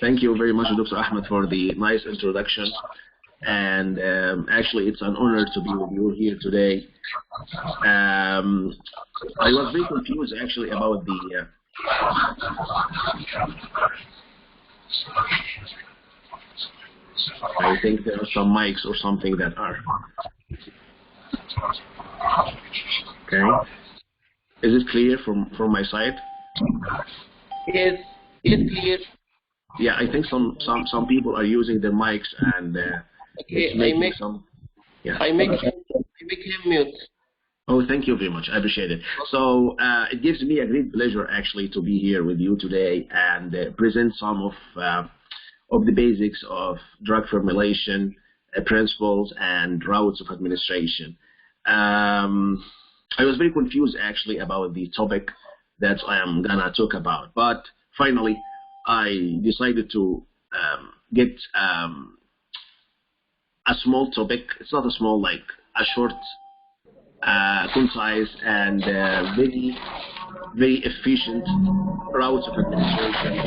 Thank you very much, Dr. Ahmed, for the nice introduction. And actually, it's an honor to be with you here today. I was very confused, actually, about the... I think there are some mics or something that are... Okay. Is it clear from my side? Yes, it's clear. Yeah, I think some people are using their mics and it's making some. Yeah. I make him mute. Oh, thank you very much. I appreciate it. So it gives me a great pleasure actually to be here with you today and present some of the basics of drug formulation principles and routes of administration. I was very confused actually about the topic that I am gonna talk about, but finally I decided to get a small topic. It's not a small, like a short, concise, and very efficient routes of administration,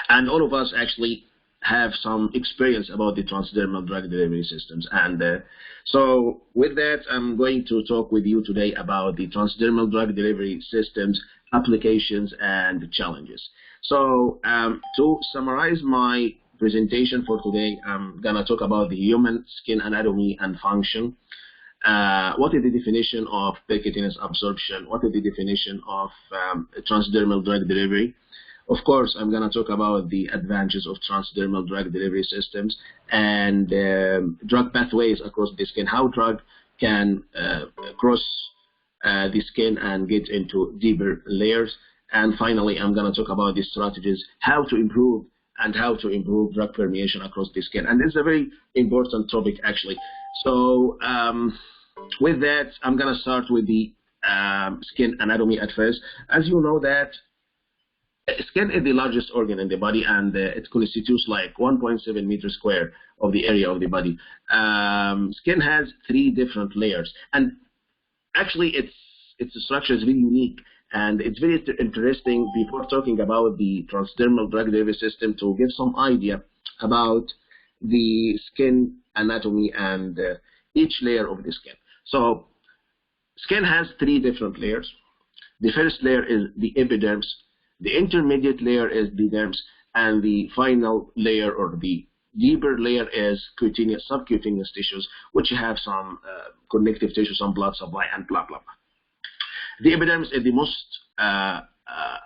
and all of us actually have some experience about the transdermal drug delivery systems. And so with that, I'm going to talk with you today about the transdermal drug delivery systems, applications, and challenges. So to summarize my presentation for today, I'm going to talk about the human skin anatomy and function. What is the definition of percutaneous absorption? What is the definition of transdermal drug delivery? Of course, I'm going to talk about the advantages of transdermal drug delivery systems and drug pathways across the skin, how drug can cross the skin and get into deeper layers. And finally, I'm going to talk about the strategies, how to improve drug permeation across the skin. And this is a very important topic, actually. So with that, I'm going to start with the skin anatomy at first. As you know that skin is the largest organ in the body, and it constitutes like 1.7 meters square of the area of the body. Skin has 3 different layers, and actually its structure is really unique, and it's very interesting before talking about the transdermal drug delivery system to give some idea about the skin anatomy and each layer of the skin. So skin has 3 different layers. The first layer is the epidermis. The intermediate layer is the dermis, and the final layer or the deeper layer is subcutaneous tissues, which have some connective tissue, some blood supply, and blah, blah, blah. The epidermis is the most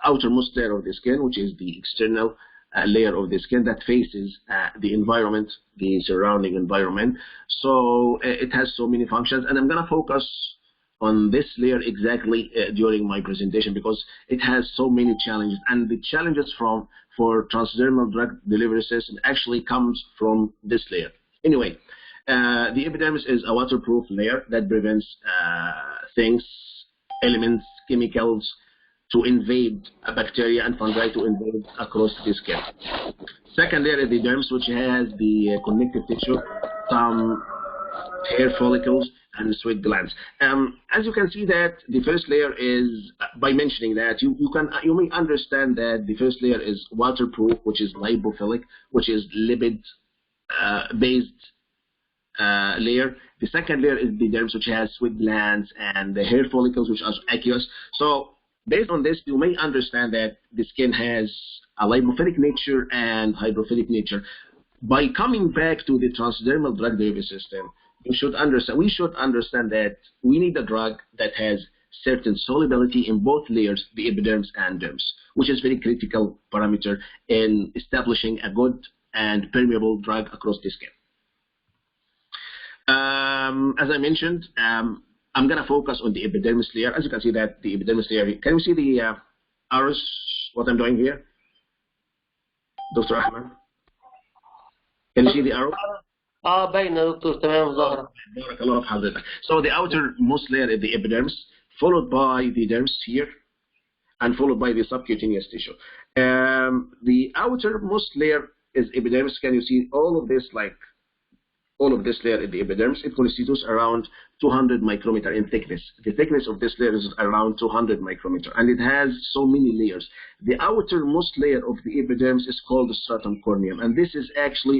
outermost layer of the skin, which is the external layer of the skin that faces the environment, the surrounding environment. So it has so many functions, and I'm going to focus on this layer exactly during my presentation because it has so many challenges, and the challenges for transdermal drug delivery system actually comes from this layer. Anyway, the epidermis is a waterproof layer that prevents things, elements, chemicals to invade bacteria and fungi to invade across the skin. Second layer is the dermis, which has the connective tissue, some hair follicles, and sweat glands. As you can see that the first layer is, by mentioning that, you may understand that the first layer is waterproof, which is lipophilic, which is lipid based layer. The second layer is the dermis, which has sweat glands and the hair follicles, which are aqueous. So based on this, you may understand that the skin has a lipophilic nature and hydrophilic nature. By coming back to the transdermal drug delivery system, we should understand that we need a drug that has certain solubility in both layers, the epidermis and dermis, which is very critical parameter in establishing a good and permeable drug across the skin. As I mentioned, I'm going to focus on the epidermis layer. As you can see that the epidermis layer, can you see the arrows, what I'm doing here? Dr. Ahmed? Can you see the arrow? باينة دكتور تمام ظاهرة. بارك الله في حضرتك. So the outermost layer is the epidermis, followed by the dermis here, and followed by the subcutaneous tissue. The outermost layer is epidermis. Can you see all of this, like all of this layer in the epidermis. It constitutes around 200 micrometer in thickness. The thickness of this layer is around 200 micrometer, and it has so many layers. The outermost layer of the epidermis is called the stratum corneum, and this is actually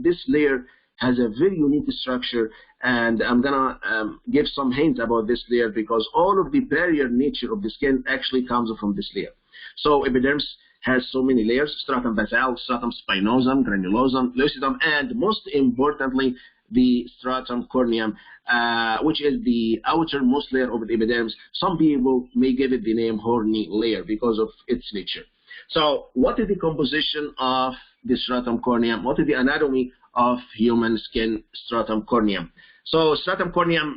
this layer has a very unique structure, and I'm gonna give some hints about this layer because all of the barrier nature of the skin actually comes from this layer. So epidermis has so many layers: stratum basale, stratum spinosum, granulosum, lucidum, and most importantly, the stratum corneum, which is the outermost layer of the epidermis. Some people may give it the name horny layer because of its nature. So what is the composition of the stratum corneum? What is the anatomy of human skin stratum corneum? So stratum corneum,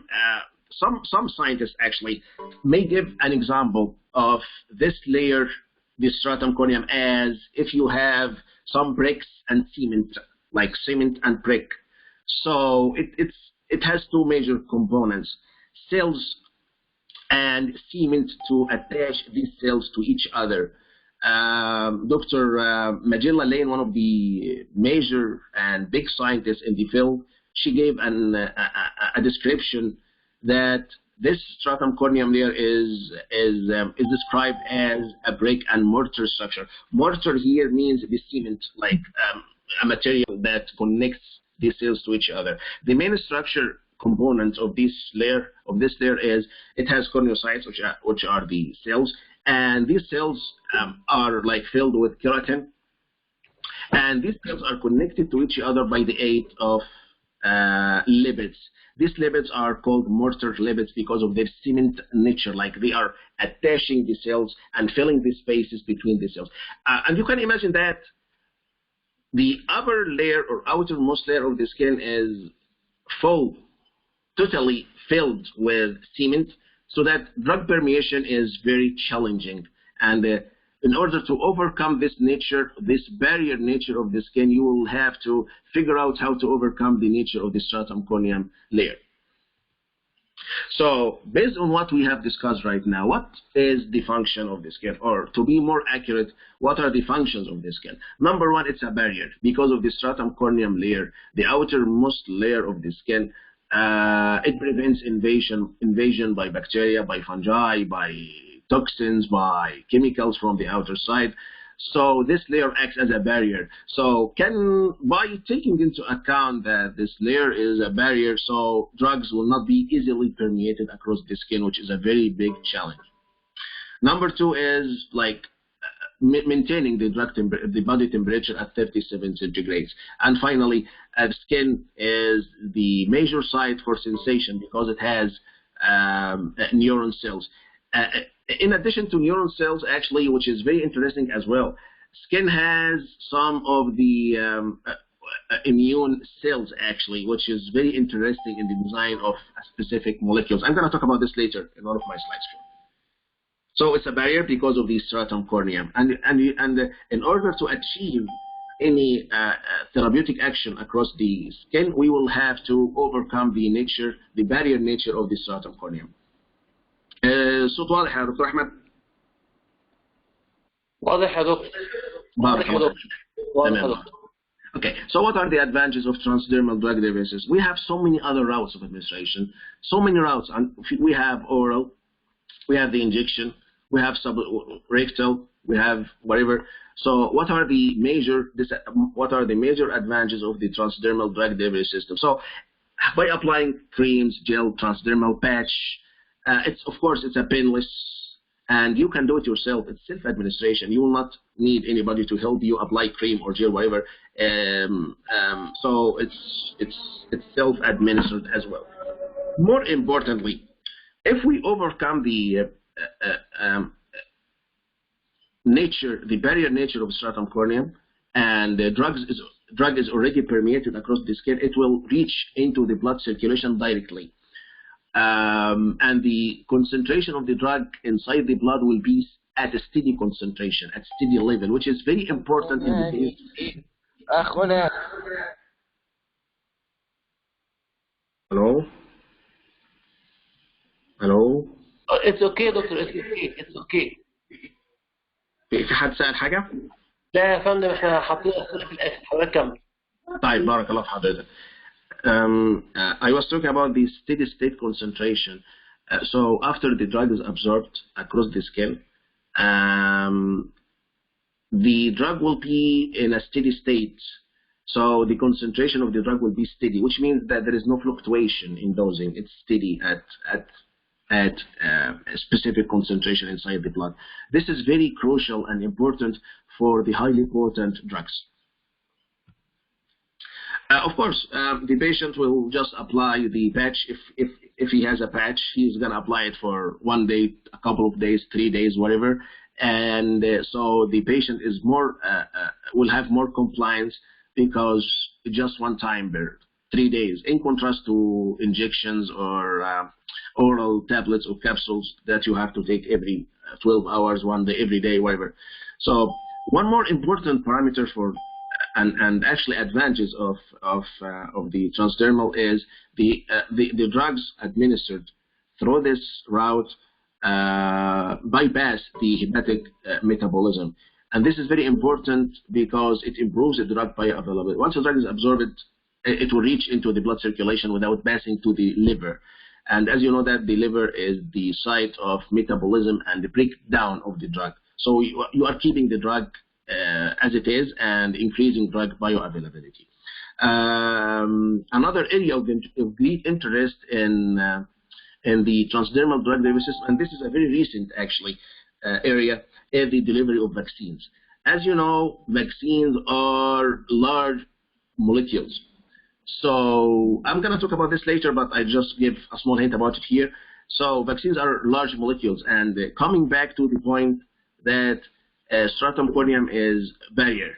some scientists actually may give an example of this layer, the stratum corneum, as if you have some bricks and cement, like cement and brick. So it has two major components: cells and cement to attach these cells to each other. Dr. Majella Lane, one of the major and big scientists in the field, she gave a description that this stratum corneum layer is described as a brick and mortar structure. Mortar here means the cement, like a material that connects these cells to each other. The main structure component of this layer is it has corneocytes, which are the cells, and these cells are like filled with keratin, and these cells are connected to each other by the aid of lipids. These lipids are called mortar lipids because of their cement nature, like they are attaching the cells and filling the spaces between the cells. And you can imagine that the upper layer or outermost layer of the skin is totally filled with cement, so that drug permeation is very challenging. And in order to overcome this barrier nature of the skin, you will have to figure out how to overcome the nature of the stratum corneum layer. So based on what we have discussed right now, what is the function of the skin? Or to be more accurate, what are the functions of the skin? Number one, it's a barrier. Because of the stratum corneum layer, the outermost layer of the skin, it prevents invasion by bacteria, by fungi, by toxins, by chemicals from the outer side. So this layer acts as a barrier. So by taking into account that this layer is a barrier, so drugs will not be easily permeated across the skin, which is a very big challenge. Number two is like maintaining the body temperature at 37 centigrades. And finally, skin is the major site for sensation because it has neuron cells. In addition to neuron cells, actually, which is very interesting as well, skin has some of the immune cells, actually, which is very interesting in the design of specific molecules. I'm going to talk about this later in one of my slides. So it's a barrier because of the stratum corneum. And in order to achieve any therapeutic action across the skin, we will have to overcome the barrier nature of the stratum corneum. الصوت واضح يا دكتور أحمد؟ واضح يا دكتور. واضح يا دكتور. Okay, so what are the advantages of transdermal drug deliveries? We have so many other routes of administration, so many routes. And we have oral, we have the injection, we have subrectal, we have whatever. So what are the major advantages of the transdermal drug delivery system? So by applying creams, gel, transdermal patch, of course it's a painless, and you can do it yourself. It's self-administration. You will not need anybody to help you apply cream or gel, whatever. So it's self-administered as well. More importantly, if we overcome the barrier nature of stratum corneum, and the drug is already permeated across the skin, it will reach into the blood circulation directly. And the concentration of the drug inside the blood will be at a steady concentration, at steady level, which is very important in the case. Hello? Hello? It's okay دكتور. It's okay. في حد سأل حاجة؟ لا يا فندم، احنا حاطين أسئلة في الآخر. حضرتك كمل. طيب بارك الله في حضرتك. I was talking about the steady state concentration. So after the drug is absorbed across the skin, the drug will be in a steady state. So the concentration of the drug will be steady, which means that there is no fluctuation in dosing. It's steady at a specific concentration inside the blood. This is very crucial and important for the highly potent drugs. Of course, the patient will just apply the patch. If he has a patch, he's going to apply it for 1 day, a couple of days, 3 days, whatever. And so the patient is more will have more compliance because just one time per 3 days, in contrast to injections or oral tablets or capsules that you have to take every 12 hours, 1 day, every day, whatever. So one more important parameter for and actually advantage of the transdermal is the drugs administered through this route bypass the hepatic metabolism. And this is very important because it improves the drug bioavailability. Once the drug is absorbed, it will reach into the blood circulation without passing to the liver. And as you know that the liver is the site of metabolism and the breakdown of the drug. So you are keeping the drug as it is and increasing drug bioavailability. Another area of great interest in the transdermal drug delivery system, and this is a very recent actually area, is the delivery of vaccines. As you know, vaccines are large molecules. So I'm going to talk about this later, but I just give a small hint about it here. So vaccines are large molecules, and coming back to the point that stratum corneum is barrier.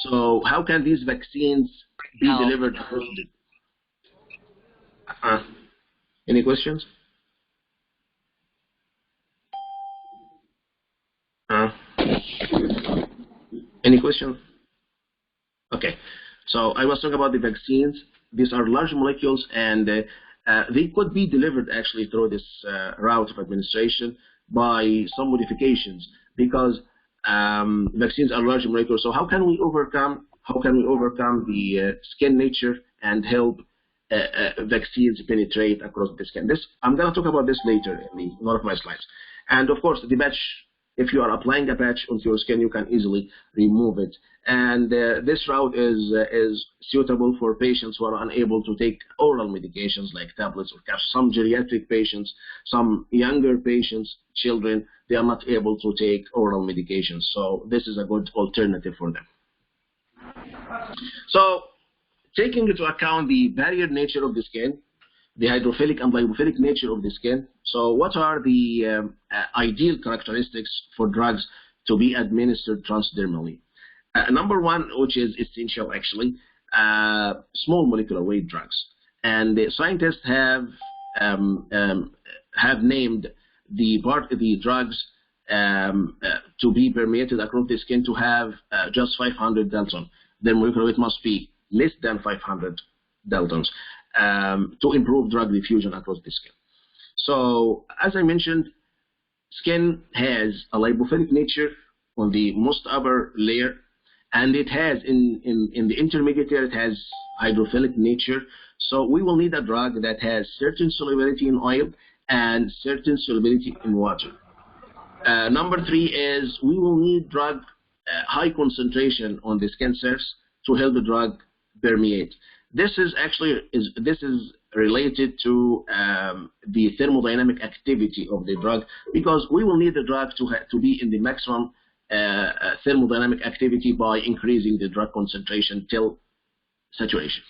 So how can these vaccines be delivered across the... Any questions? Any questions? Okay. So I was talking about the vaccines. These are large molecules, and they could be delivered actually through this route of administration by some modifications, because vaccines are large molecules. So how can we overcome the skin nature and help vaccines penetrate across the skin? I'm going to talk about this later in one of my slides. And of course, the patch, if you are applying a patch onto your skin, you can easily remove it. And this route is suitable for patients who are unable to take oral medications like tablets or capsules. Some geriatric patients, some younger patients, children, they are not able to take oral medications. So this is a good alternative for them. So taking into account the barrier nature of the skin, the hydrophilic and lipophilic nature of the skin, so what are the ideal characteristics for drugs to be administered transdermally? Number one, which is essential actually, small molecular weight drugs. And the scientists have named the drugs to be permeated across the skin to have just 500 Dalton. The molecular weight must be less than 500 Daltons to improve drug diffusion across the skin. So as I mentioned, skin has a lipophilic nature on the most upper layer, and it has in the intermediate layer, it has hydrophilic nature. So we will need a drug that has certain solubility in oil and certain solubility in water. Number three is we will need drug high concentration on the skin surface to help the drug permeate. This is related to the thermodynamic activity of the drug, because we will need the drug to be in the maximum thermodynamic activity by increasing the drug concentration till saturation.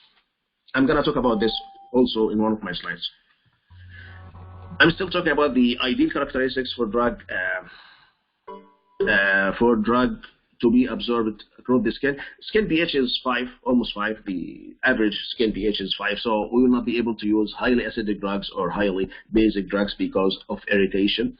I'm going to talk about this also in one of my slides. I'm still talking about the ideal characteristics for drug to be absorbed across the skin. Skin pH is 5, almost 5. The average skin pH is 5, so we will not be able to use highly acidic drugs or highly basic drugs because of irritation.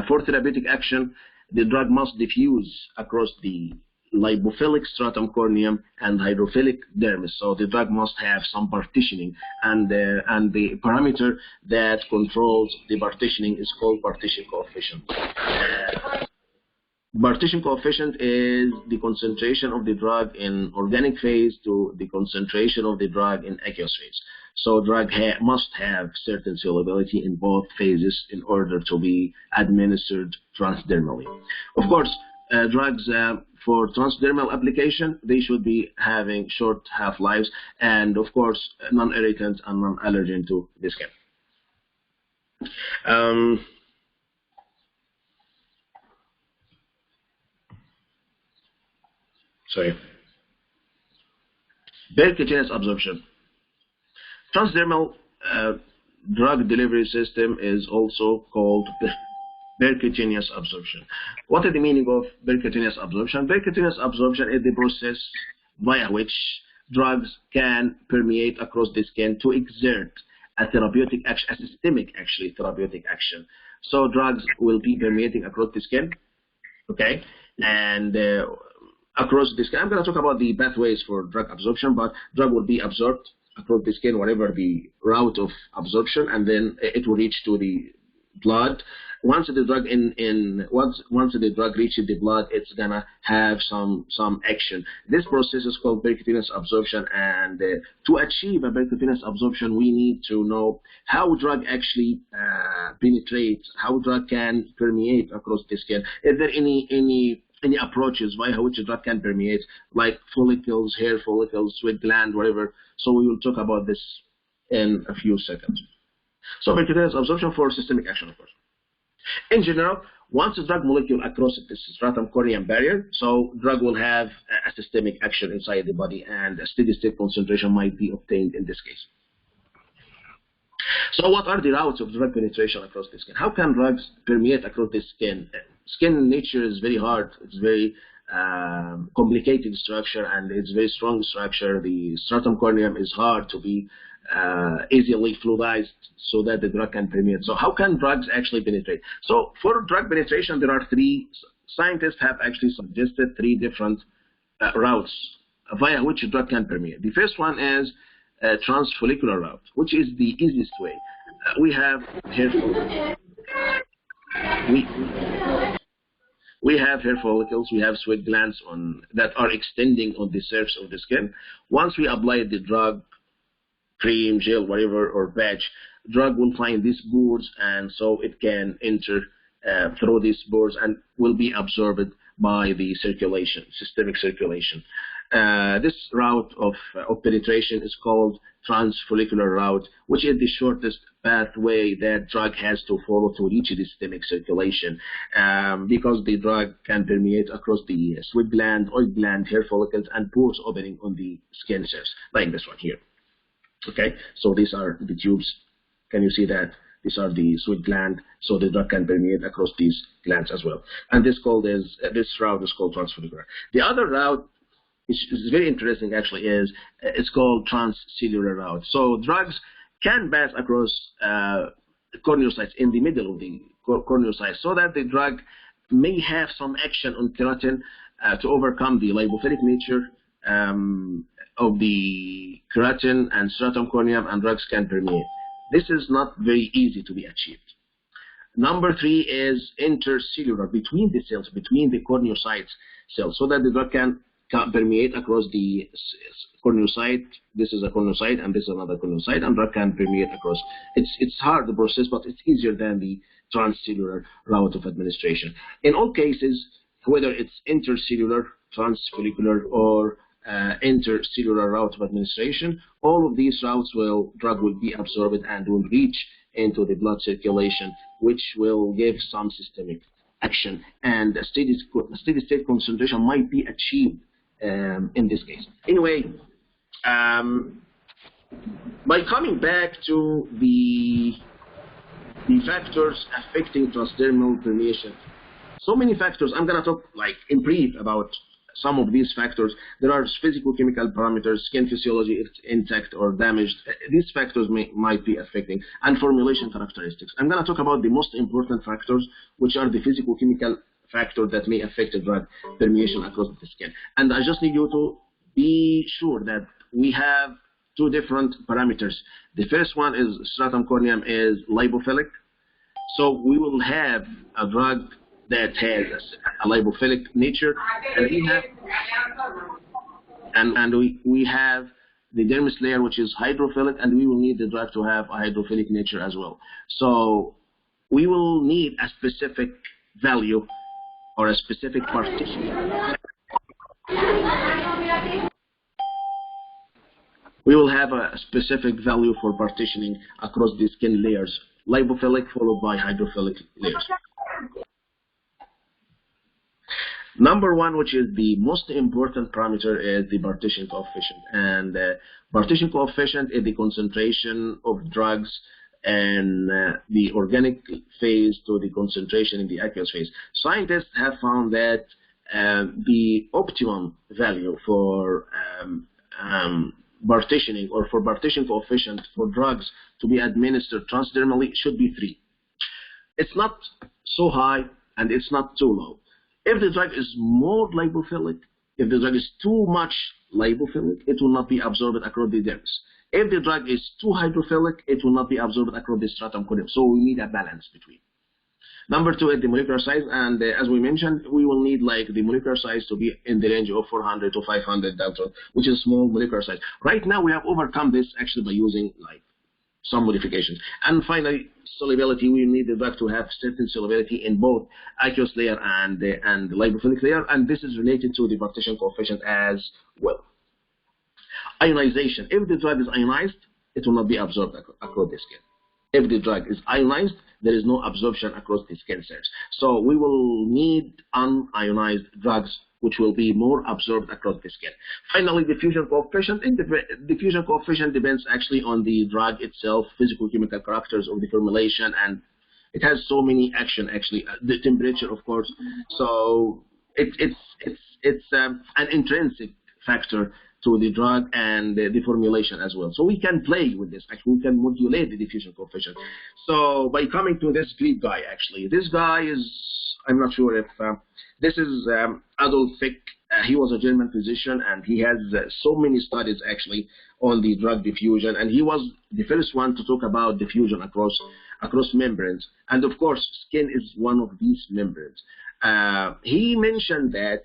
For therapeutic action, the drug must diffuse across the lipophilic stratum corneum and hydrophilic dermis. So the drug must have some partitioning, and the parameter that controls the partitioning is called partition coefficient. Partition coefficient is the concentration of the drug in organic phase to the concentration of the drug in aqueous phase. So drug must have certain solubility in both phases in order to be administered transdermally. Of course, drugs for transdermal application, they should be having short half-lives and, of course, non-irritant and non-allergen to the skin. Percutaneous absorption. Transdermal drug delivery system is also called percutaneous absorption. What is the meaning of percutaneous absorption? Percutaneous absorption is the process via which drugs can permeate across the skin to exert a therapeutic action, a systemic actually therapeutic action. So drugs will be permeating across the skin, okay, and across the skin. I'm going to talk about the pathways for drug absorption, but drug will be absorbed across the skin, whatever the route of absorption, and then it will reach to the blood. Once the drug once the drug reaches the blood, it's gonna have some action. This process is called percutaneous absorption, and to achieve a percutaneous absorption, we need to know how drug actually penetrates, how drug can permeate across the skin. Is there any approaches via which the drug can permeate, like follicles, hair follicles, sweat gland, whatever? So we will talk about this in a few seconds. So percutaneous absorption for systemic action, of course. In general, once the drug molecule across the stratum corneum barrier, so drug will have a systemic action inside the body, and a steady state concentration might be obtained in this case. So what are the routes of drug penetration across the skin? How can drugs permeate across the skin? Skin in nature is very hard. It's very complicated structure, and it's very strong structure. The stratum corneum is hard to be easily fluidized so that the drug can permeate. So how can drugs actually penetrate? So for drug penetration, there are scientists have actually suggested three different routes via which a drug can permeate. The first one is a Trans-Follicular Route, which is the easiest way. We have hair follicles. We have hair follicles, we have sweat glands that are extending on the surface of the skin. Once we apply the drug, cream, gel, whatever, or patch, drug will find these pores, and so it can enter through these pores and will be absorbed by the circulation, systemic circulation. This route of penetration is called Trans-Follicular Route, which is the shortest pathway that drug has to follow to reach the systemic circulation, because the drug can permeate across the sweat gland, oil gland, hair follicles, and pores opening on the skin surface, like this one here. Okay, so these are the tubes. Can you see that? These are the sweat gland, so the drug can permeate across these glands as well. And this route is called Trans-Follicular. The other route, which is very interesting actually, it's called Trans-Cellular Route. So drugs can pass across corneocytes in the middle of the corneocytes, so that the drug may have some action on keratin to overcome the lipophilic nature of the keratin and stratum corneum, and drugs can permeate. This is not very easy to be achieved. Number three is intercellular, between the cells, between the corneocyte cells, so that the drug can permeate across the corneocyte. This is a corneocyte, and this is another corneocyte, and drug can permeate across. It's hard, the process, but it's easier than the transcellular route of administration. In all cases, whether it's intercellular, transfollicular, or intercellular route of administration, all of these routes drug will be absorbed and will reach into the blood circulation, which will give some systemic action, and a steady state concentration might be achieved in this case. Anyway, by coming back to the factors affecting transdermal permeation, so many factors. I'm going to talk in brief about some of these factors. There are physical-chemical parameters, skin physiology, if it's intact or damaged. These factors might be affecting, and formulation characteristics. I'm going to talk about the most important factors, which are the physical-chemical factors that may affect the drug permeation across the skin. And I just need you to be sure that we have two different parameters. The first one is stratum corneum is lipophilic. So we will have a drug that has a lipophilic nature, and we have the dermis layer, which is hydrophilic, and we will need the drug to have a hydrophilic nature as well. So we will need a specific value or a specific partition. We will have a specific value for partitioning across the skin layers, lipophilic followed by hydrophilic layers. Number one, which is the most important parameter, is the partition coefficient. And partition coefficient is the concentration of drugs in the organic phase to the concentration in the aqueous phase. Scientists have found that the optimum value for partitioning or for partition coefficient for drugs to be administered transdermally should be 3. It's not so high and it's not too low. If the drug is more lipophilic, if the drug is too much lipophilic, it will not be absorbed across the dermis. If the drug is too hydrophilic, it will not be absorbed across the stratum corneum. So we need a balance between. Number 2 is the molecular size, and as we mentioned, we will need like the molecular size to be in the range of 400 to 500 Dalton, which is small molecular size. Right now we have overcome this actually by using like some modifications. And finally, solubility. We need the drug to have certain solubility in both aqueous layer and the lipophilic layer, and this is related to the partition coefficient as well. Ionization. If the drug is ionized, it will not be absorbed across the skin. If the drug is ionized, there is no absorption across the skin cells. So we will need unionized drugs which will be more absorbed across the skin. Finally, diffusion coefficient. Diffusion coefficient depends actually on the drug itself, physical-chemical characters of the formulation, and it has so many action actually. The temperature, of course. So it's an intrinsic factor to the drug and the formulation as well. So we can play with this. Actually, we can modulate the diffusion coefficient. So by coming to this Greek guy, actually, this guy is, I'm not sure if this is Adolf Fick. He was a German physician, and he has so many studies actually on the drug diffusion, and he was the first one to talk about diffusion across membranes. And of course, skin is one of these membranes. He mentioned that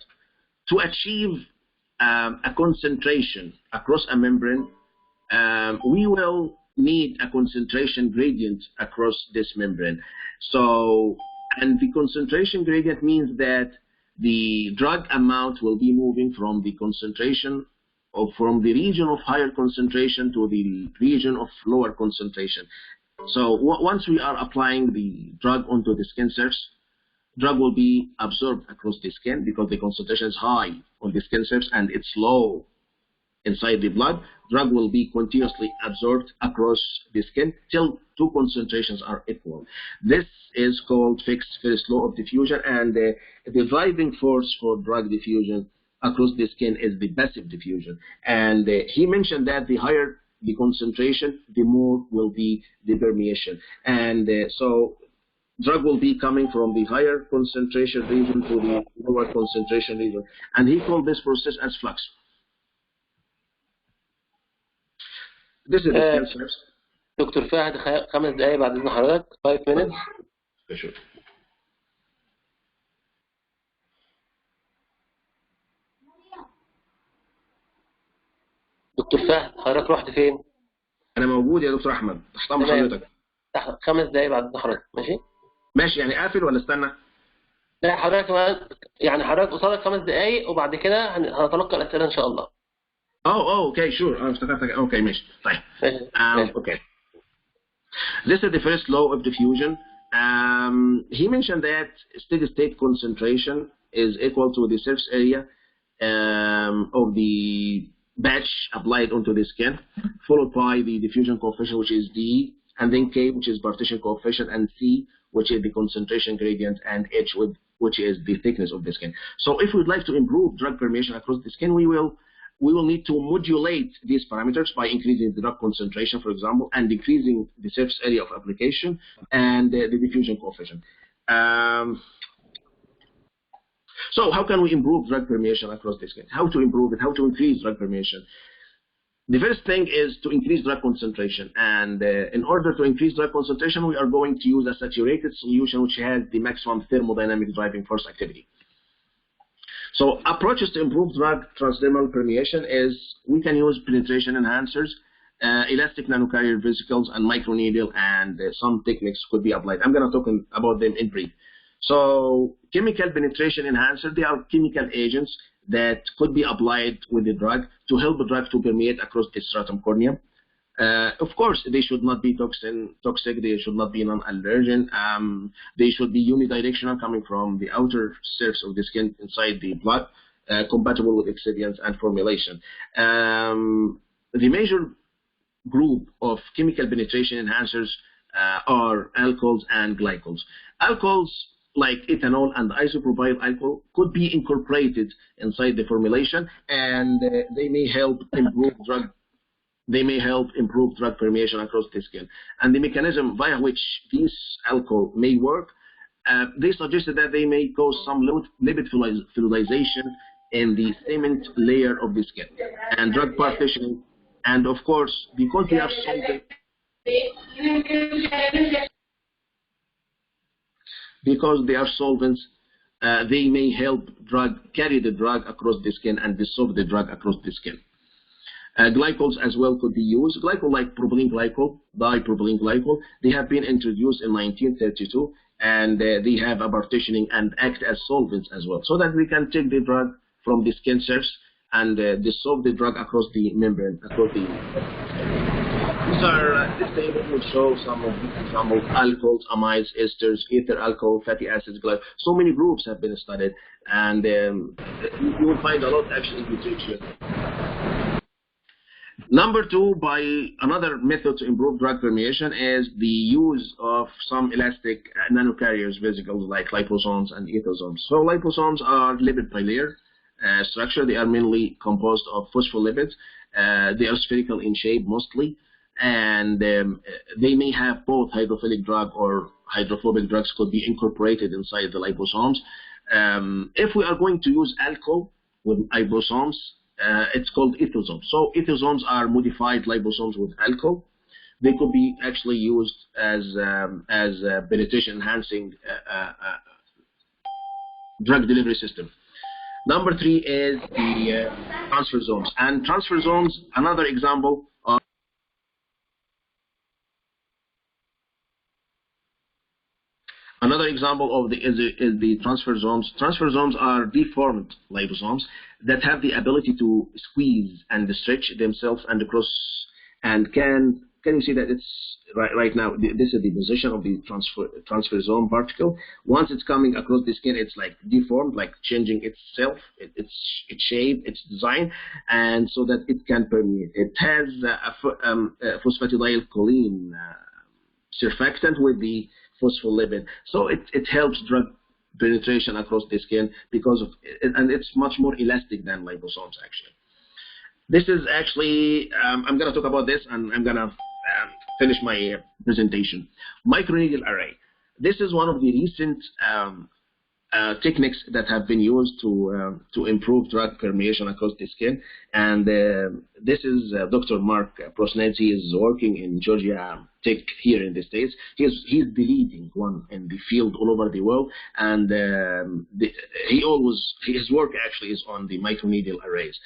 to achieve a concentration across a membrane, we will need a concentration gradient across this membrane. So, and the concentration gradient means that the drug amount will be moving from the concentration or from the region of higher concentration to the region of lower concentration. So once we are applying the drug onto the skin surface, drug will be absorbed across the skin because the concentration is high on the skin surface and it's low inside the blood. Drug will be continuously absorbed across the skin till two concentrations are equal. This is called Fick's First Law of Diffusion, and the driving force for drug diffusion across the skin is the passive diffusion. And he mentioned that the higher the concentration, the more will be the permeation. And so drug will be coming from the higher concentration region to the lower concentration region. And he called this process as flux. This is the skin surface. دكتور فهد 5 دقايق بعد إذن حضرتك 5 minutes. Sure. دكتور فهد حضرتك رحت فين؟ أنا موجود يا دكتور أحمد، تحت أمر حضرتك. 5 دقايق بعد إذن حضرتك، ماشي؟ ماشي، يعني قافل ولا استنى؟ لا حضرتك يعني حضرتك قصادك 5 دقايق وبعد كده هنتلقى الأسئلة إن شاء الله. Okay, sure. أنا افتكرتك. Okay, ماشي. طيب. Okay. This is the first law of diffusion. He mentioned that steady state concentration is equal to the surface area of the batch applied onto the skin, followed by the diffusion coefficient, which is D, and then K, which is partition coefficient, and C, which is the concentration gradient, and H, which is the thickness of the skin. So if we'd like to improve drug permeation across the skin, we will need to modulate these parameters by increasing the drug concentration, for example, and decreasing the surface area of application and the diffusion coefficient. So how can we improve drug permeation across the skin? How to improve it? How to increase drug permeation? The first thing is to increase drug concentration, and in order to increase drug concentration, we are going to use a saturated solution which has the maximum thermodynamic driving force activity. So approaches to improve drug transdermal permeation is we can use penetration enhancers, elastic nanocarrier vesicles, and microneedle, and some techniques could be applied. I'm going to talk about them in brief. So chemical penetration enhancer, they are chemical agents that could be applied with the drug to help the drug to permeate across the stratum corneum. Of course, they should not be toxic, they should not be non-allergen, they should be unidirectional, coming from the outer surface of the skin inside the blood, compatible with excipients and formulation. The major group of chemical penetration enhancers are alcohols and glycols. Alcohols like ethanol and isopropyl alcohol could be incorporated inside the formulation, and they may help improve drug permeation across the skin. And the mechanism via which these alcohol may work, they suggested that they may cause some lipid fluidization in the cement layer of the skin and drug partitioning. And of course, because they are solvent, they may help carry the drug across the skin and dissolve the drug across the skin. Glycols as well could be used. Glycol like propylene glycol, dipropylene glycol, they have been introduced in 1932, and they have a partitioning and act as solvents as well, so that we can take the drug from the skin surface and dissolve the drug across the membrane, across the this table will show some of the examples: alcohols, amides, esters, ether alcohol, fatty acids, glycol. So many groups have been studied, and you will find a lot actually in literature. Number two, by another method to improve drug permeation, is the use of some elastic nanocarriers vesicles like liposomes and ethosomes. So liposomes are lipid bilayer structure. They are mainly composed of phospholipids. They are spherical in shape mostly, and they may have both hydrophilic drug or hydrophobic drugs could be incorporated inside the liposomes. If we are going to use alcohol with liposomes, it's called ethosomes. So ethosomes are modified liposomes with alcohol. They could be actually used as penetration enhancing drug delivery system. Number three is the transfersomes. And transfersomes, another example of the transfersomes. Transfersomes are deformed liposomes that have the ability to squeeze and stretch themselves and cross. And can you see that it's right now? This is the position of the transfersome particle. Once it's coming across the skin, it's like deformed, like changing itself, its shape, its design, and so that it can permeate. It has a phosphatidylcholine surfactant with the phospholipid, so it helps drug penetration across the skin because of it, and it's much more elastic than liposomes actually. This is actually I'm going to talk about this, and I'm going to finish my presentation. Microneedle array. This is one of the recent techniques that have been used to improve drug permeation across the skin, and this is Dr. Mark Prosnetsky is working in Georgia Tech here in the States. He's the leading one in the field all over the world, and his work actually is on the microneedle arrays.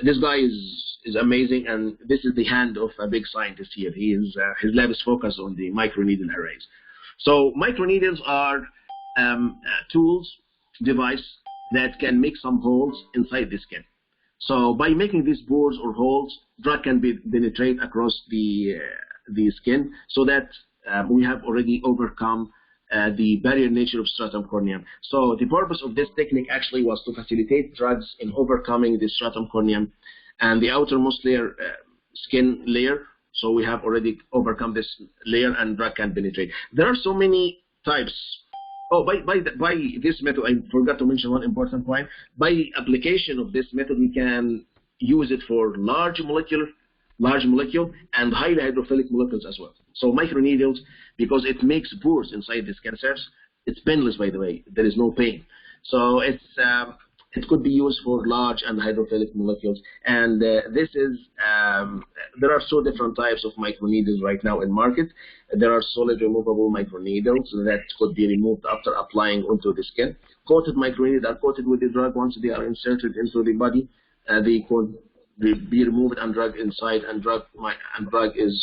This guy is amazing, and this is the hand of a big scientist here. His lab is focused on the microneedle arrays. So microneedles are tools, device that can make some holes inside the skin. So by making these bores or holes, drug can penetrate across the skin, so that we have already overcome the barrier nature of stratum corneum. So the purpose of this technique actually was to facilitate drugs in overcoming the stratum corneum and the outermost layer, skin layer. So we have already overcome this layer, and drug can penetrate. There are so many types. Oh, by this method, I forgot to mention one important point. By application of this method, we can use it for large molecule and highly hydrophilic molecules as well. So microneedles, because it makes pores inside the skin surface, it's painless, by the way. There is no pain. So it's It could be used for large and hydrophilic molecules. And this is, there are so different types of microneedles right now in market. There are solid removable microneedles that could be removed after applying onto the skin. Coated microneedles are coated with the drug. Once they are inserted into the body, they could be removed and drug inside, and drug is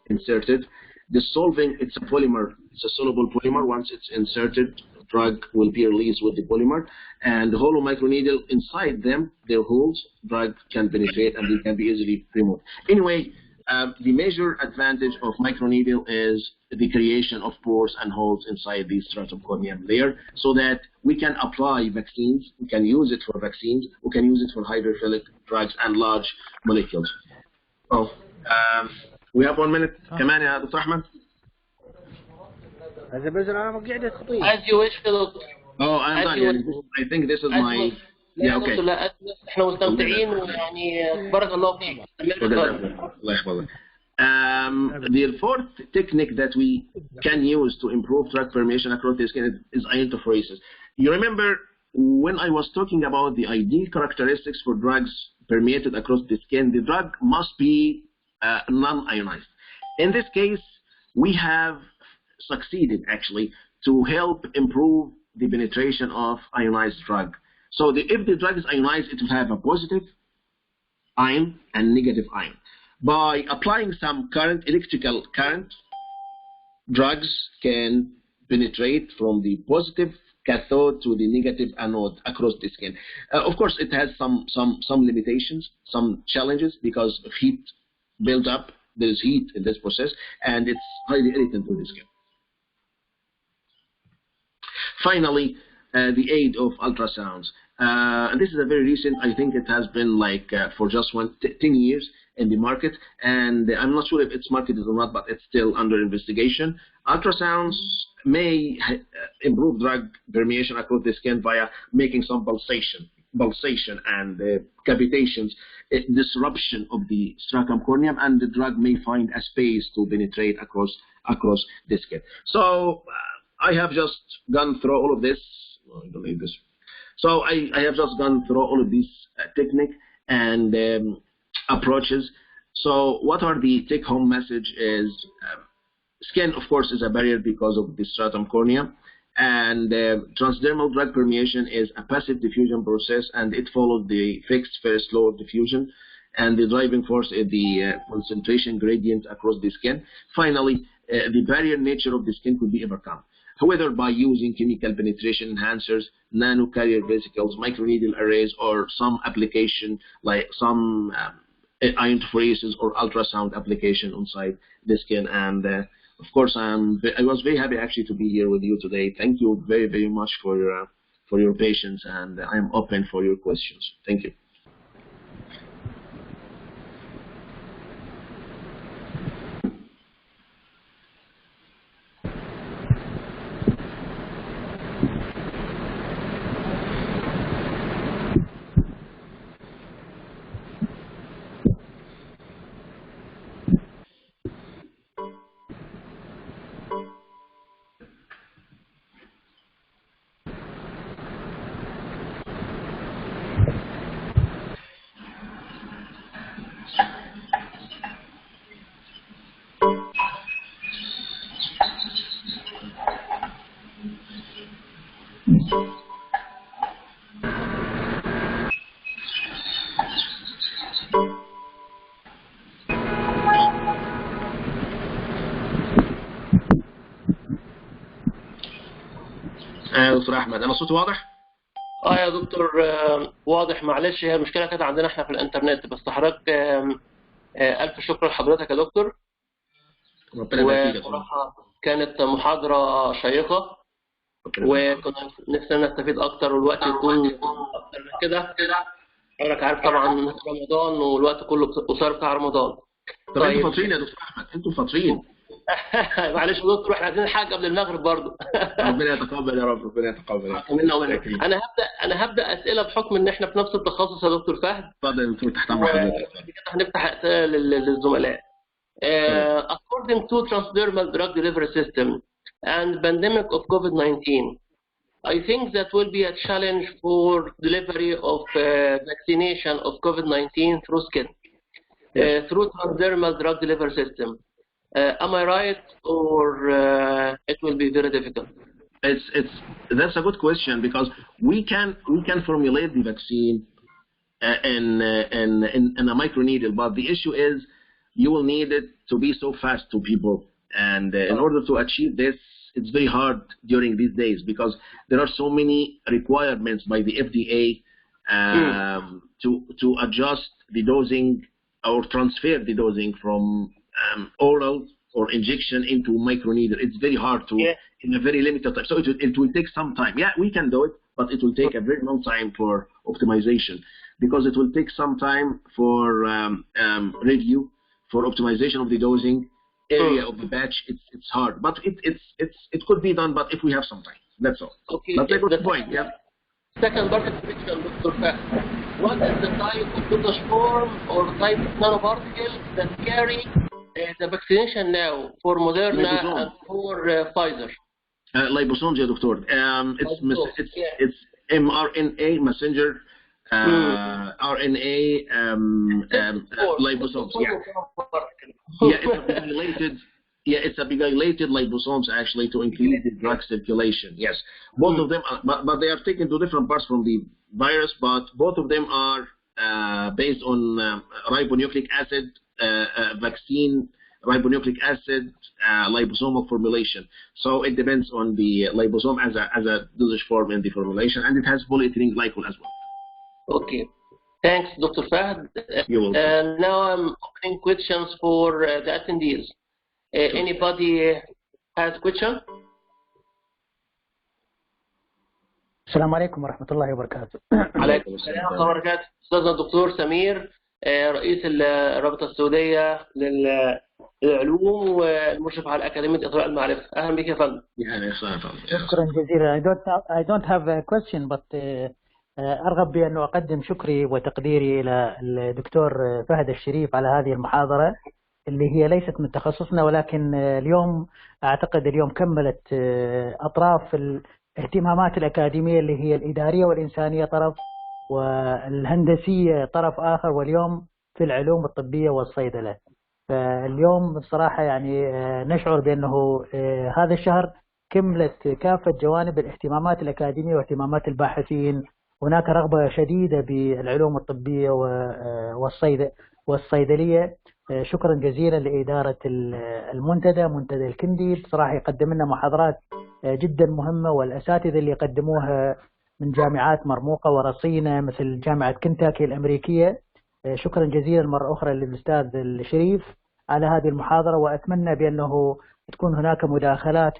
inserted. Dissolving, it's a polymer, it's a soluble polymer. Once it's inserted, drug will be released with the polymer, and the hollow microneedle inside them, their holes, drug can penetrate and they can be easily removed. Anyway, the major advantage of microneedle is the creation of pores and holes inside the stratum corneum layer, so that we can apply vaccines, we can use it for vaccines, we can use it for hydrophilic drugs and large molecules. Oh, we have 1 minute. كمان يا دكتور أحمد. هذا بزرعة مقعدة خطية. As you wish, دكتور. Oh, I'm done. I think this is my. Yeah, okay. لا احنا مستمتعين ويعني بارك الله فيك. الله يحفظك. The fourth technique that we can use to improve drug permeation across the skin is iontophoresis. You remember when I was talking about the ideal characteristics for drugs permeated across the skin, the drug must be non-ionized. In this case, we have succeeded actually to help improve the penetration of ionized drug. So if the drug is ionized, it will have a positive ion and negative ion. By applying some current, electrical current, drugs can penetrate from the positive cathode to the negative anode across the skin. Of course, it has some limitations, some challenges, because of heat build up. There is heat in this process, and it's highly irritant to the skin. Finally, the aid of ultrasounds. This is a very recent, I think it has been like for just 10 years in the market, and I'm not sure if it's marketed or not, but it's still under investigation. Ultrasounds may improve drug permeation across the skin via making some pulsation and cavitations, disruption of the stratum corneum, and the drug may find a space to penetrate across the skin. So I have just gone through all of this. Well, I don't need this. So I have just gone through all of these techniques and approaches. So what are the take-home message is skin, of course, is a barrier because of the stratum corneum, and transdermal drug permeation is a passive diffusion process, and it follows the fixed first law of diffusion, and the driving force is the concentration gradient across the skin. Finally, the barrier nature of the skin could be overcome, whether by using chemical penetration enhancers, nanocarrier vesicles, microneedle arrays, or some application like some iontophoresis or ultrasound application inside the skin. And of course, I was very happy actually to be here with you today. Thank you very, very much for your patience, and I am open for your questions. Thank you. دكتور احمد، انا صوتي واضح؟ يا دكتور واضح. معلش هي المشكله كانت عندنا احنا في الانترنت، بس حضرتك الف شكر لحضرتك يا دكتور. وصراحه كانت محاضره شيقه، وكنا نفسنا نستفيد اكتر والوقت يكون اكتر من كده. حضرتك عارف طبعا رمضان والوقت كله قصير بتاع رمضان. طب انتوا فاطرين يا دكتور احمد، انتوا فاطرين. معلش يا دكتور، احنا عايزين حاجه قبل المغرب برضه. ربنا يتقبل يا رب، ربنا يتقبل. انا هبدا اسئله بحكم ان احنا في نفس التخصص يا دكتور فهد. اتفضل يا دكتور، تحت امر حضرتك. كده هنفتح اسئله للزملاء. According to transdermal drug delivery system and pandemic of COVID-19, I think that will be a challenge for delivery of vaccination of COVID-19 through skin, through transdermal drug delivery system. Am I right, or it will be very difficult? That's a good question, because we can formulate the vaccine in a microneedle, but the issue is you will need it to be so fast to people, and in order to achieve this, it's very hard during these days, because there are so many requirements by the FDA to adjust the dosing or transfer the dosing from oral or injection into microneedle. It's very hard to, in a very limited time. So it will take some time. Yeah, we can do it, but it will take a very long time for optimization, because it will take some time for review, for optimization of the dosing area of the batch. It's hard, but it could be done, but if we have some time, that's all. Okay. That's a good point. Yeah. Second part of the question, Dr. Fahd. What is the type of dosage form or type of nanoparticle that carry the vaccination now for Moderna and for Pfizer? Liposomes, yeah, Doctor. It's mRNA messenger RNA liposomes. It's a pegylated liposomes, actually, to increase the drug circulation. Yes, both of them, but they are taken to different parts from the virus, but both of them are based on ribonucleic acid vaccine, ribonucleic acid liposomal formulation. So it depends on the liposome as a dosage form in the formulation, and it has polyethylene glycol as well. Okay. Thanks, Dr. Fahd. You're welcome. Now I'm opening questions for the attendees. Anybody has a question? السلام عليكم ورحمة الله وبركاته. عليكم السلام ورحمة الله وبركاته. أستاذنا الدكتور سمير، رئيس الرابطة السعودية للعلوم والمشرف على أكاديمية أثراء المعرفة. أهلا بك يا فندم. شكرا جزيلا. I don't have a question, but أرغب بأن أقدم شكري وتقديري إلى الدكتور فهد الشريف على هذه المحاضرة اللي هي ليست من تخصصنا، ولكن اليوم أعتقد اليوم كملت أطراف الاهتمامات الأكاديمية اللي هي الإدارية والإنسانية طرف، والهندسية طرف آخر، واليوم في العلوم الطبية والصيدلة. فاليوم بصراحة يعني نشعر بأنه هذا الشهر كملت كافة جوانب الاهتمامات الأكاديمية واهتمامات الباحثين. هناك رغبة شديدة بالعلوم الطبية والصيدلية. شكرا جزيلا لإدارة المنتدى، منتدى الكندي، بصراحة يقدم لنا محاضرات جدا مهمة، والأساتذة اللي يقدموها من جامعات مرموقة ورصينة مثل جامعة كنتاكي الأمريكية. شكرا جزيلا مرة أخرى للأستاذ الشريف على هذه المحاضرة، وأتمنى بأنه تكون هناك مداخلات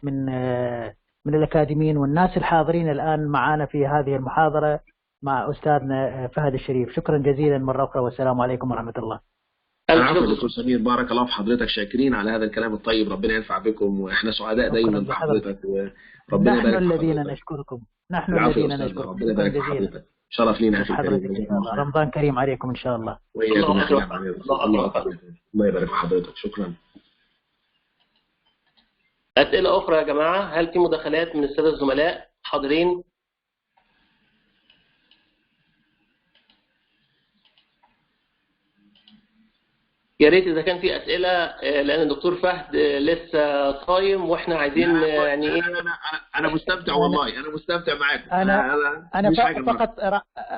من الأكاديميين والناس الحاضرين الآن معنا في هذه المحاضرة مع أستاذنا فهد الشريف. شكرا جزيلا مرة أخرى، والسلام عليكم ورحمة الله. العفو دكتور سمير، بارك الله في حضرتك، شاكرين على هذا الكلام الطيب، ربنا ينفع بكم، واحنا سعداء دايما بحضرتك، وربنا يبارك نحن الذين نشكركم. نحن الذين نشكركم. ربنا يبارك في حضرتك، شرف لينا اخي الكريم. رمضان كريم عليكم ان شاء الله. وإياكم الله يبارك في حضرتك. شكرا. أسئلة أخرى يا جماعة؟ هل في مداخلات من السادة الزملاء حاضرين؟ يا ريت إذا كان في أسئلة، لأن الدكتور فهد لسه صايم وإحنا عايزين يعني إيه. أنا مستمتع والله، أنا مستمتع معاكم. أنا فقط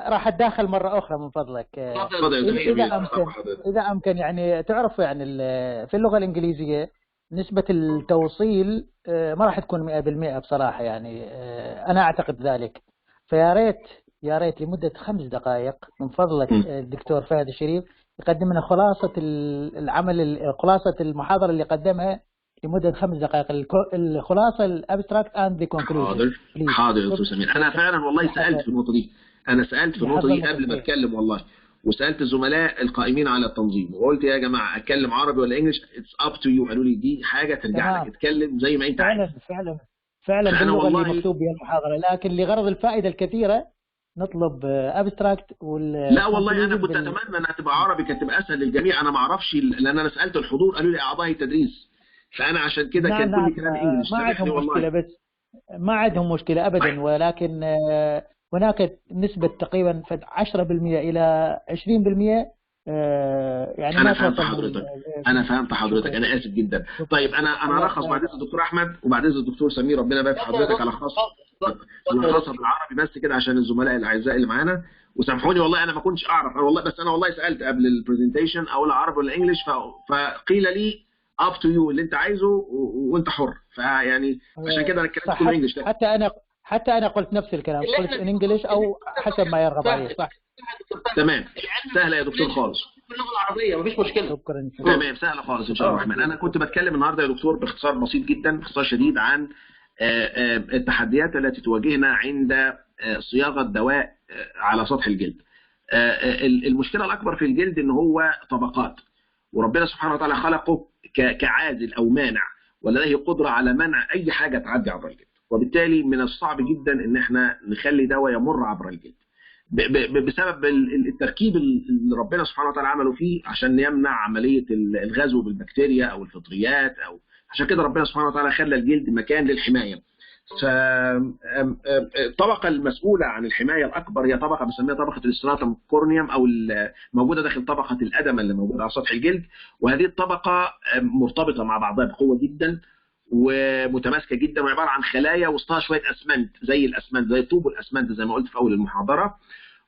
راح أتداخل مرة أخرى من فضلك. إذا أمكن يعني تعرف يعني في اللغة الإنجليزية نسبة التوصيل ما راح تكون 100% بصراحة، يعني أنا أعتقد ذلك. فيا ريت لمدة 5 دقائق من فضلك الدكتور فهد الشريف يقدم لنا خلاصة العمل، خلاصة المحاضرة اللي قدمها لمدة 5 دقائق، الخلاصة الابستراكت اند ذا كونكلوجن. حاضر دكتور سمير، أنا فعلا والله سألت في النقطة دي، أنا سألت في النقطة دي قبل ما أتكلم والله، وسألت الزملاء القائمين على التنظيم وقلت يا جماعة أتكلم عربي ولا إنجلش، اتس اب تو يو. قالوا لي دي حاجة ترجع لك، اتكلم زي ما أنت عايز. فعلا باللغة اللي مكتوب بها المحاضرة، لكن لغرض الفائدة الكثيرة نطلب ابستراكت لا والله انا كنت اتمنى انها تبقى عربي، كانت تبقى اسهل للجميع. انا ما اعرفش، لان انا سالت الحضور قالوا لي اعضاء التدريس، فانا عشان كده كان كل كلام انجلش. ما عندهم مشكله، ما عندهم مشكلة أبدا، ولكن هناك نسبة تقريبا 10% إلى 20%. يعني أنا فهمت حضرتك. أنا آسف جدا. طيب أنا هلخص بعد إذن الدكتور أحمد وبعد إذن الدكتور سمير، ربنا يبارك في حضرتك، على خاص هلخصها بالعربي بس كده عشان الزملاء الأعزاء اللي معانا. وسامحوني والله أنا ما كنتش أعرف، أنا والله بس أنا والله سألت قبل البرزنتيشن أقول عربي ولا إنجلش، فقيل لي up to you اللي أنت عايزه وأنت حر، فيعني عشان كده أنا اتكلمت كله إنجلش. حتى أنا قلت نفس الكلام، قلت إن إنجلش أو حسب ما يرغب عليه. صح تمام، سهله يا دكتور خالص، باللغه العربيه مفيش مشكله. شكرا. تمام سهله خالص ان شاء الله الرحمن. انا كنت بتكلم النهارده يا دكتور باختصار بسيط جدا، باختصار شديد، عن التحديات التي تواجهنا عند صياغه دواء على سطح الجلد. المشكله الاكبر في الجلد ان هو طبقات، وربنا سبحانه وتعالى خلقه كعازل او مانع، ولديه قدره على منع اي حاجه تعدي عبر الجلد، وبالتالي من الصعب جدا ان احنا نخلي دواء يمر عبر الجلد بسبب التركيب اللي ربنا سبحانه وتعالى عمله فيه عشان يمنع عمليه الغزو بالبكتيريا او الفطريات، او عشان كده ربنا سبحانه وتعالى خلى الجلد مكان للحمايه. فالطبقه المسؤوله عن الحمايه الاكبر هي طبقه بنسميها طبقه الستراتم كورنيوم، او موجوده داخل طبقه الادمه اللي موجوده على سطح الجلد، وهذه الطبقه مرتبطه مع بعضها بقوه جدا ومتماسكه جدا، وعباره عن خلايا وسطها شويه اسمنت زي الاسمنت، زي طوب الاسمنت زي ما قلت في اول المحاضره.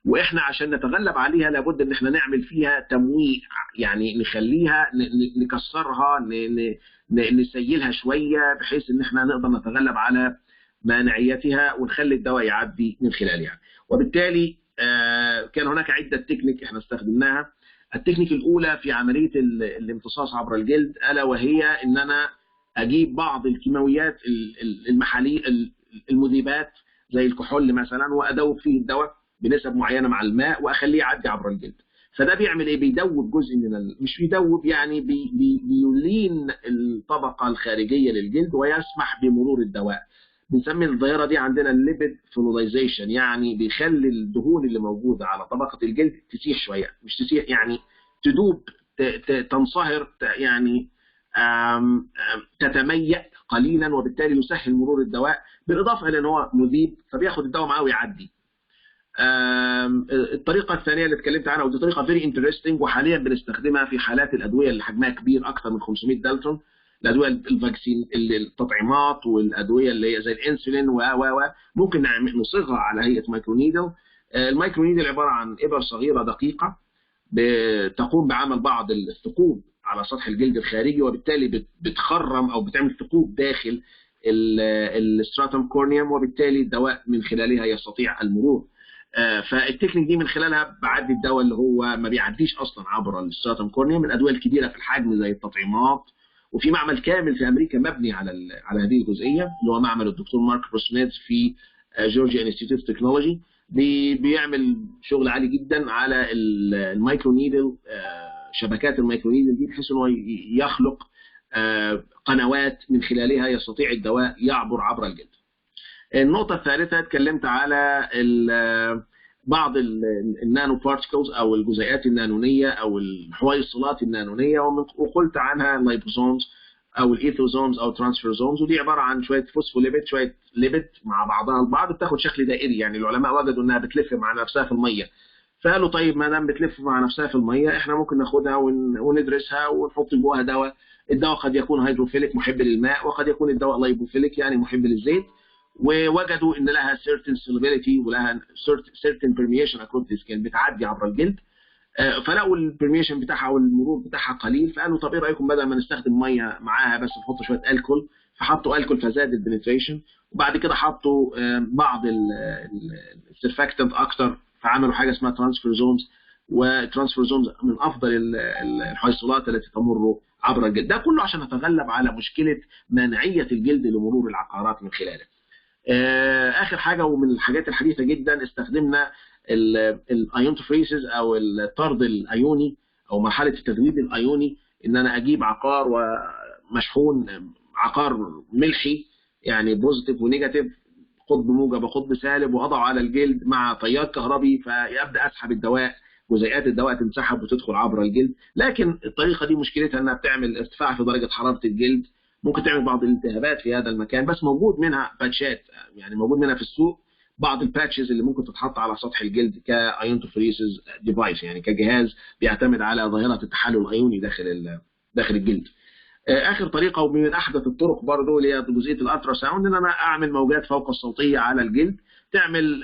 واحنا عشان نتغلب عليها لابد ان احنا نعمل فيها تمويع، يعني نخليها نكسرها نسيلها شويه بحيث ان احنا نقدر نتغلب على مانعيتها ونخلي الدواء يعدي من خلالها. وبالتالي كان هناك عده تكنيك احنا استخدمناها. التكنيك الاولى في عمليه الامتصاص عبر الجلد الا وهي ان انا اجيب بعض الكيماويات المحاليل المذيبات زي الكحول مثلا وادوب فيه الدواء بنسب معينه مع الماء واخليه يعدي عبر الجلد. فده بيعمل ايه؟ بيدوب جزء من مش بيدوب يعني بيلين الطبقه الخارجيه للجلد ويسمح بمرور الدواء. بنسمي الظاهره دي عندنا الليبيد فلولايزيشن، يعني بيخلي الدهون اللي موجوده على طبقه الجلد تسيح شويه، مش تسيح يعني تدوب، تنصهر، يعني تتميأ قليلا، وبالتالي يسهل مرور الدواء، بالاضافه الى ان هو مذيب فبياخد الدواء معاه ويعدي. الطريقه الثانيه اللي اتكلمت عنها ودي طريقه فيري انترستنج وحاليا بنستخدمها في حالات الادويه اللي حجمها كبير اكثر من 500 دالتون، الادويه الفاكسين، التطعيمات، والادويه اللي هي زي الانسولين ممكن نصيغها على هيئه مايكرونيدل. المايكرونيدل عباره عن ابر صغيره دقيقه بتقوم بعمل بعض الثقوب على سطح الجلد الخارجي، وبالتالي بتخرم او بتعمل ثقوب داخل الستراتوم كورنيوم، وبالتالي الدواء من خلالها يستطيع المرور. فالتكنيك دي من خلالها بعدي الدواء اللي هو ما بيعديش اصلا عبر الستراتوم كورنيوم، الادويه الكبيره في الحجم زي التطعيمات. وفي معمل كامل في امريكا مبني على هذه الجزئيه اللي هو معمل الدكتور مارك بروسميدز في جورجيا انستيتيوت اوف تكنولوجي، بيعمل شغل عالي جدا على المايكرونيدل، شبكات المايكرونيدل دي، بحيث انه يخلق قنوات من خلالها يستطيع الدواء يعبر عبر الجلد. النقطة الثالثة اتكلمت على بعض النانو بارتيكلز او الجزيئات النانونية او الحويصلات النانونية، وقلت عنها اللايبوزومز او الايثوزومز او ترانسفيرزومز، ودي عبارة عن شوية فوسفوليبيد، شوية ليبيد مع بعضها البعض بتاخد شكل دائري. يعني العلماء وجدوا انها بتلف مع نفسها في المية، فقالوا طيب ما دام بتلف مع نفسها في المية احنا ممكن ناخدها وندرسها ونحط جواها دواء. الدواء قد يكون هيدروفيليك محب للماء، وقد يكون الدواء لايبوفيليك يعني محب للزيت، ووجدوا ان لها certain solubility ولها certain permeation across the skin بتعدي عبر الجلد. فلقوا البرميشن بتاعها والمرور بتاعها قليل، فقالوا طب ايه رايكم بدل ما نستخدم ميه معاها بس نحط شويه الكول، فحطوا الكول فزاد البنتريشن، وبعد كده حطوا بعض السيرفاكتنت اكتر، فعملوا حاجه اسمها ترانسفيرزومز، وترانسفيرزومز من افضل الحيصلات التي تمر عبر الجلد. ده كله عشان نتغلب على مشكله مناعيه الجلد لمرور العقارات من خلاله. اخر حاجه ومن الحاجات الحديثه جدا استخدمنا الايونتوفريسز او الطرد الايوني او مرحله التذويب الايوني، ان انا اجيب عقار ومشحون، عقار ملحي يعني بوزيتيف ونيجاتيف، قطب موجب وقطب سالب، واضعه على الجلد مع تيار كهربي، فيبدا اسحب الدواء، جزيئات الدواء تنسحب وتدخل عبر الجلد. لكن الطريقه دي مشكلتها انها بتعمل ارتفاع في درجه حراره الجلد، ممكن تعمل بعض الالتهابات في هذا المكان، بس موجود منها باتشات، يعني موجود منها في السوق بعض الباتشز اللي ممكن تتحط على سطح الجلد كايونتوفوريسيس ديفايس، يعني كجهاز بيعتمد على ظاهره التحلل الايوني داخل الجلد. اخر طريقه ومن احدث الطرق برضه اللي هي جزئيه الالترا ساوند، ان انا اعمل موجات فوق الصوتيه على الجلد تعمل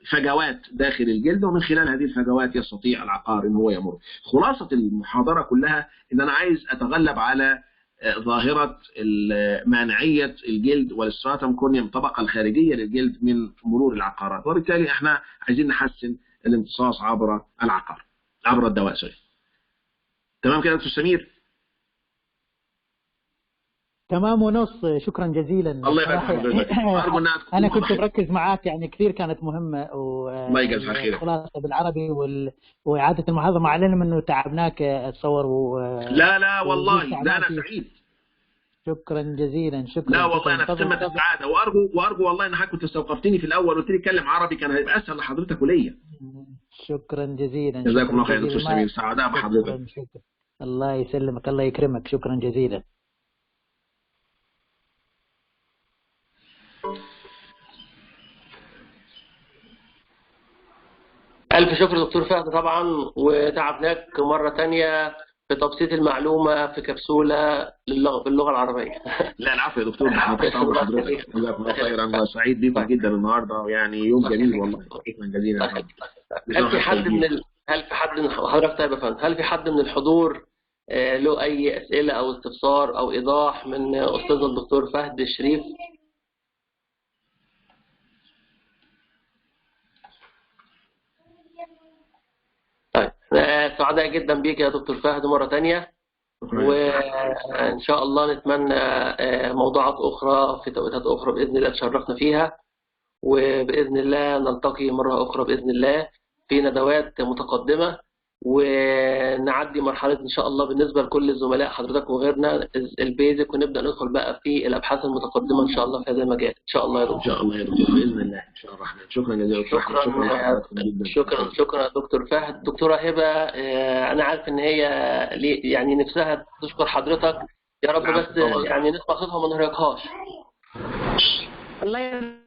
فجوات داخل الجلد، ومن خلال هذه الفجوات يستطيع العقار ان هو يمر. خلاصه المحاضره كلها ان انا عايز اتغلب على ظاهره مانعيه الجلد والستراتم كورنيوم، الطبقه الخارجيه للجلد، من مرور العقارات، وبالتالي احنا عايزين نحسن الامتصاص عبر العقار، عبر الدواء. تمام كده يا دكتور سمير؟ تمام ونص. شكرا جزيلا. الله يبارك حضرتك. انا كنت مركز معاك، يعني كثير كانت مهمه، الله يجزاك خير. خلاصه بالعربي واعاده المحاضره، مع العلم انه تعبناك اتصور لا والله ده انا سعيد. شكرا جزيلا. شكرا. لا والله انا في قمه السعاده، وارجو والله ان حضرتك كنت استوقفتني في الاول وقلت لي اتكلم عربي، كان هيبقى اسهل لحضرتك وليا. شكرا جزيلا. جزاكم الله خير دكتور سمير، سعداء بحضرتك. الله يسلمك، الله يكرمك. شكرا جزيلا. ألف شكر دكتور فهد طبعا، وتعبناك مرة تانية في تبسيط المعلومة في كبسولة باللغة العربية. لا العفو يا دكتور، حضرتك. جزاكم الله خير، أنا سعيد بيكم جدا النهارده، يعني يوم جميل والله. شكرا جزيلا. هل في حد من حضرتك طيب يا فندم، هل في حد من الحضور له أي أسئلة أو استفسار أو إيضاح من أستاذنا الدكتور فهد الشريف؟ طيب سعداء جدا بيك يا دكتور فهد مرة تانية، وإن شاء الله نتمنى موضوعات أخرى في توقيتات أخرى بإذن الله تشرفنا فيها، وبإذن الله نلتقي مرة أخرى بإذن الله في ندوات متقدمة، ونعدي مرحلة إن شاء الله بالنسبة لكل الزملاء حضرتك وغيرنا البيزك، ونبدأ ندخل بقى في الأبحاث المتقدمة إن شاء الله في هذا المجال إن شاء الله يا دكتور. إن شاء الله يا دكتور بإذن الله إن شاء الله الرحمن. شكرا جزيلا. شكرا دكتور فهد. دكتورة هبة أنا عارف إن هي يعني نفسها تشكر حضرتك، يا رب بس يعني نسمع صوتها وما نهرقهاش. الله يا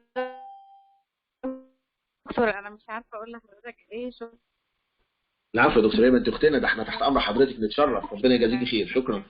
دكتور، أنا مش عارفة أقول لحضرتك إيه. العفو يا دكتور هبة، أنت أختنا، ده احنا تحت أمر حضرتك، نتشرف. ربنا يجازيكي خير. شكرا.